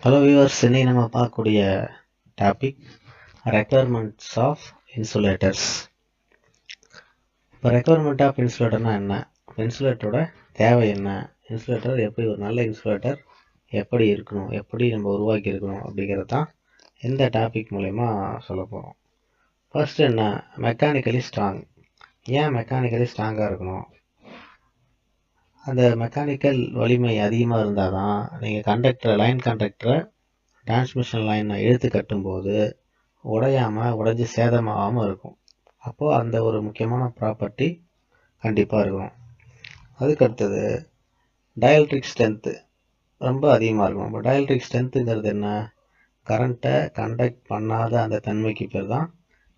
Hello viewers, இன்னைக்கு நம்ம பார்க்கக்கூடிய டாபிக் ரெக்குயர்மெண்ட்ஸ் ஆஃப் இன்சுலேட்டர்ஸ். இப்போ ரெக்குயர்மெண்ட் ஆஃப் இன்சுலேட்டர்னா என்ன, இன்சுலேட்டரோட தேவை என்ன, இன்சுலேட்டர் எப்படி ஒரு நல்ல இன்சுலேட்டர் எப்படி இருக்கணும், எப்படி நம்ம உருவாக்கி இருக்கணும் அப்படிங்கிறது தான் இந்த டாபிக் மூலயமா சொல்ல போகிறோம். ஃபர்ஸ்ட் என்ன, மெக்கானிக்கலி ஸ்ட்ராங். ஏன் மெக்கானிக்கலி ஸ்ட்ராங்காக இருக்கணும்? அந்த மெக்கானிக்கல் வலிமை அதிகமாக இருந்தால் தான் நீங்கள் லைன் கண்டக்டரை டிரான்ஸ்மிஷன் லைனை இழுத்து கட்டும்போது உடைஞ்சு சேதமாகாமல் இருக்கும். அப்போது அந்த ஒரு முக்கியமான ப்ராப்பர்ட்டி கண்டிப்பாக இருக்கும். அதுக்கடுத்தது டயல்ட்ரிக் ஸ்ட்ரென்த்து ரொம்ப அதிகமாக இருக்கும். இப்போ டயல்ட்ரிக் ஸ்ட்ரென்த்துங்கிறது என்ன, கரண்ட்டை கண்டக்ட் பண்ணாத அந்த தன்மைக்கு பேர் தான்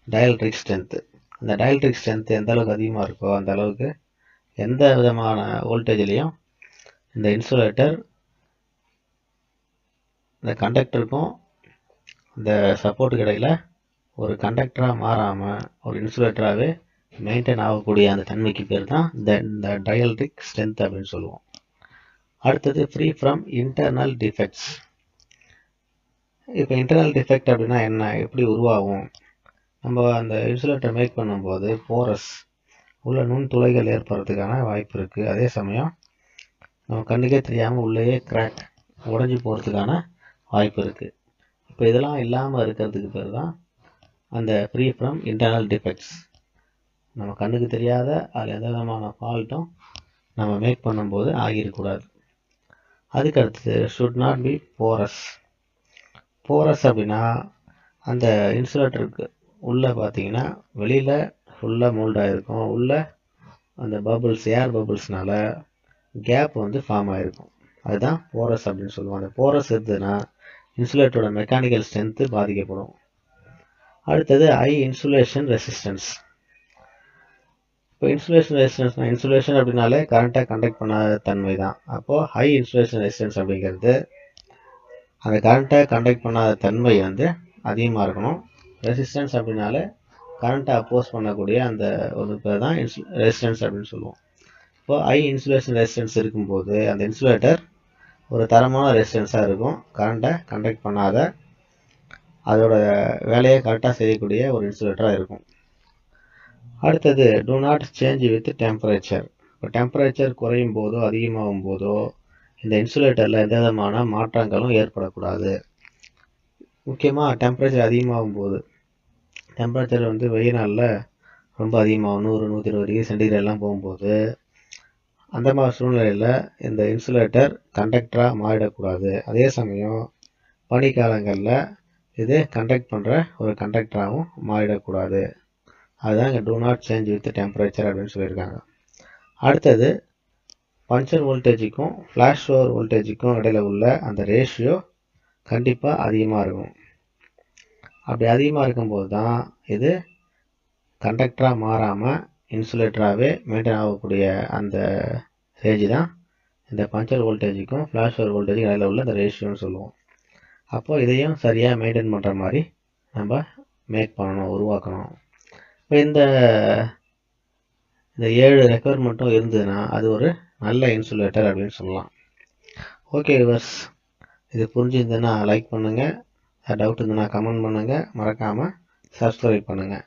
டயல்ட்ரிக் ஸ்ட்ரென்த்து. அந்த டயல்ட்ரிக் ஸ்ட்ரென்த்து எந்த அளவுக்கு அதிகமாக இருக்கோ அந்த அளவுக்கு எந்த விதமான வோல்டேஜ்லேயும் இந்த இன்சுலேட்டர் இந்த கண்டக்டருக்கும் இந்த சப்போர்ட்டுக்கு இடையில் ஒரு கண்டக்டராக மாறாமல் ஒரு இன்சுலேட்டராகவே மெயின்டைன் ஆகக்கூடிய அந்த தன்மைக்கு பேர் தான் இந்த டயல்ட்ரிக் ஸ்ட்ரென்த் அப்படின்னு சொல்லுவோம். அடுத்தது ஃப்ரீ ஃப்ரம் இன்டர்னல் டிஃபெக்ட்ஸ். இப்போ இன்டர்னல் டிஃபெக்ட் அப்படின்னா என்ன, எப்படி உருவாகும்? நம்ம அந்த இன்சுலேட்டர் மேக் பண்ணும்போது போரஸ் உள்ள நுண்துளைகள் ஏற்படுறதுக்கான வாய்ப்பு இருக்குது. அதே சமயம் நம்ம கண்ணுக்கே தெரியாமல் உள்ளேயே கிராக் உடஞ்சி போகிறதுக்கான வாய்ப்பு இருக்குது. இப்போ இதெல்லாம் இல்லாமல் இருக்கிறதுக்கு பேர் தான் அந்த ஃப்ரீ ஃப்ரம் இன்டர்னல் டிஃபெக்ட்ஸ். நம்ம கண்ணுக்கு தெரியாத அதில் எந்த விதமான ஃபால்ட்டும் நம்ம மேக் பண்ணும்போது ஆகிடக்கூடாது. அதுக்கடுத்தது should not be porous. Porous அப்படின்னா அந்த இன்சுலேட்டருக்கு உள்ளே பார்த்தீங்கன்னா வெளியில் ஃபுல்லாக மோல்டாக இருக்கும், உள்ளே அந்த பபுள்ஸ் ஏர் பபுள்ஸ்னால கேப் ஃபார்ம் ஆகிருக்கும். அதுதான் போரஸ் அப்படின்னு சொல்லுவோம். அந்த போரஸ் இருந்ததுன்னா இன்சுலேட்டரோட மெக்கானிக்கல் ஸ்ட்ரென்த்து பாதிக்கப்படும். அடுத்தது ஹை இன்சுலேஷன் ரெசிஸ்டன்ஸ். இப்போ இன்சுலேஷன் ரெசிஸ்டன்ஸ்னா இன்சுலேஷன் அப்படின்னாலே கரண்ட்டை கண்டக்ட் பண்ணாத தன்மை தான். அப்போது ஹை இன்சுலேஷன் ரெசிஸ்டன்ஸ் அப்படிங்கிறது அந்த கரண்ட்டை கண்டக்ட் பண்ணாத தன்மை அதிகமாக இருக்கணும். ரெசிஸ்டன்ஸ் அப்படின்னாலே கரண்ட்டை அப்போஸ் பண்ணக்கூடிய அந்த ஒரு பேர் தான் ரெசிஸ்டன்ஸ் அப்படின்னு சொல்லுவோம். இப்போ ஹை இன்சுலேஷன் ரெசிஸ்டன்ஸ் இருக்கும்போது அந்த இன்சுலேட்டர் ஒரு தரமான ரெசிஸ்டன்ஸாக இருக்கும், கரண்ட்டை கண்டக்ட் பண்ணாத அதோட வேலையை கரெக்டாக செய்யக்கூடிய ஒரு இன்சுலேட்டராக இருக்கும். அடுத்தது do not change with temperature. இப்போ டெம்பரேச்சர் குறையும் போதோ அதிகமாகும் போதோ இந்த இன்சுலேட்டரில் எந்த விதமான மாற்றங்களும் ஏற்படக்கூடாது. முக்கியமாக டெம்பரேச்சர் அதிகமாகும் போது, டெம்பரேச்சர் வெயில் நாளில் ரொம்ப அதிகமாகும், 100-120 டிகிரி சென்டிகிரேட்லாம் போகும்போது அந்த மாதிரி சூழ்நிலையில் இந்த இன்சுலேட்டர் கண்டக்டராக மாறிடக்கூடாது. அதே சமயம் பனிக்காலங்களில் இது கண்டக்ட் பண்ணுற ஒரு கண்டக்டராகவும் மாறிடக்கூடாது. அதுதான் இங்கே do not change with temperature அப்படின்னு சொல்லியிருக்காங்க. அடுத்தது பஞ்சர் வோல்டேஜுக்கும் ஃப்ளாஷ் ஓவர் வோல்டேஜுக்கும் இடையில் உள்ள அந்த ரேஷியோ கண்டிப்பாக அதிகமாக இருக்கும். அப்படி அதிகமாக இருக்கும்போது தான் இது கண்டக்டராக மாறாமல் இன்சுலேட்டராகவே மெயின்டைன் ஆகக்கூடிய அந்த ரேஞ்சு தான் இந்த பஞ்சர் வோல்டேஜுக்கும் ஃப்ளாஷ் ஓவர் வோல்டேஜுக்கும் இடையில் உள்ள அந்த ரேஷியோன்னு சொல்லுவோம். அப்போது இதையும் சரியாக மெயின்டைன் பண்ணுற மாதிரி நம்ம மேக் பண்ணணும், உருவாக்கணும். இப்போ இந்த 7 ரெக்குயர்மெண்ட்டும் இருந்ததுன்னா அது ஒரு நல்ல இன்சுலேட்டர் அப்படின்னு சொல்லலாம். ஓகே வியூவர்ஸ், இது புரிஞ்சிருந்ததுன்னா லைக் பண்ணுங்கள், டவுட் இருந்ததுன்னா கமெண்ட் பண்ணுங்கள், மறக்காமல் சப்ஸ்கிரைப் பண்ணுங்கள்.